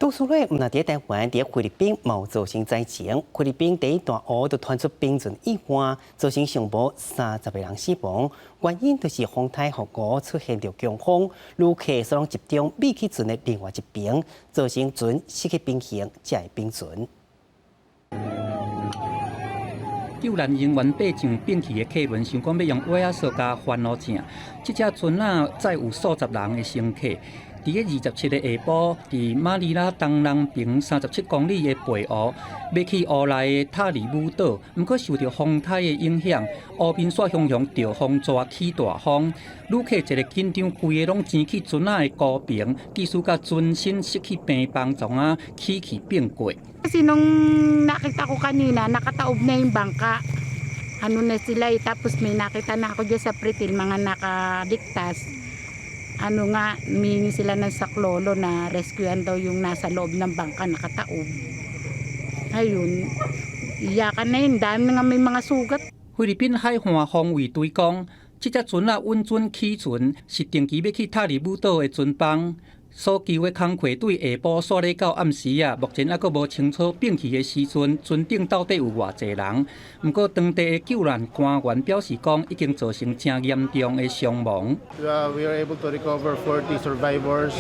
杜苏芮唔但伫台湾，伫菲律宾冇造成灾情。菲律宾第一大河就传出冰泉意外，造成上无30个人死亡。原因就是风台河谷出现着强风，旅客所集中美去船的另外一边，造成船失去平衡，才会冰船。救难人员爬上并去的客轮，想讲要用瓦仔塑加翻路正。这只船啊，载有数十人的乘客。伫个27日下晡，伫马尼拉东南边37公里的北湖，要去湖内的塔里姆岛，毋过受到风台的影响，湖边煞常常着风抓起大风，旅客一个紧张，规个拢潜去船仔的高边，技术甲船身失去平衡，从啊起去变过。Kasi nung nakita ko kanina, nakataob na yung bangka. Ano na sila tapos may nakita na ako dyan sa Pretil, mga nakaligtas. Ano nga, humingi sila ng saklolo na rescuean daw yung nasa loob ng bangka nakataob. Ayun, iyakan na yun, dami nga may mga sugat. 菲律宾海岸防卫队讲，这只船啊稳准起船，是定期要去塔里姆岛的船帮。所救的工课队下晡刷咧到暗时啊，目前还阁无清楚并去的时阵，船顶到底有偌济人。不过当地的救难官员表示讲，已经造成真严重的伤亡。We are able to recover 40 survivors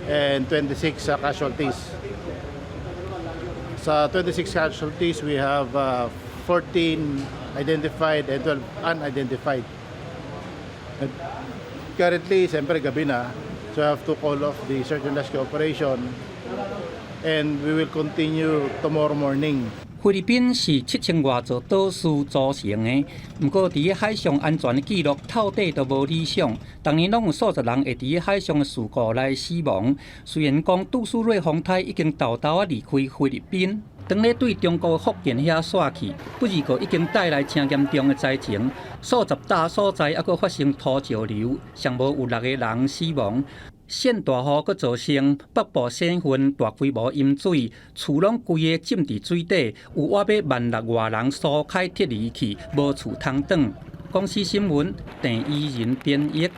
and 26 casualties. Sa 26 casualties, we have 14 identified and 12 unidentified. And currently, siyempre gabi na. So I have to call off the search and rescue operation, and we will continue tomorrow morning. 菲律宾是7000多座岛屿组成的，不过伫个海上安全的记录透底都无理想，当年拢有数十人会伫个海上的事故来死亡。虽然讲杜苏芮风台已经豆豆离开菲律宾，当咧对中国福建遐刷去，不二个已经带来真严重的灾情，数十大所在还佫发生土石流，尚无有6个人死亡。现大雨佫造成北部省份大规模淹水，厝拢规个浸伫水底，有约要16000外人疏开撤离去，无厝通转。公司新闻，郑依仁编译。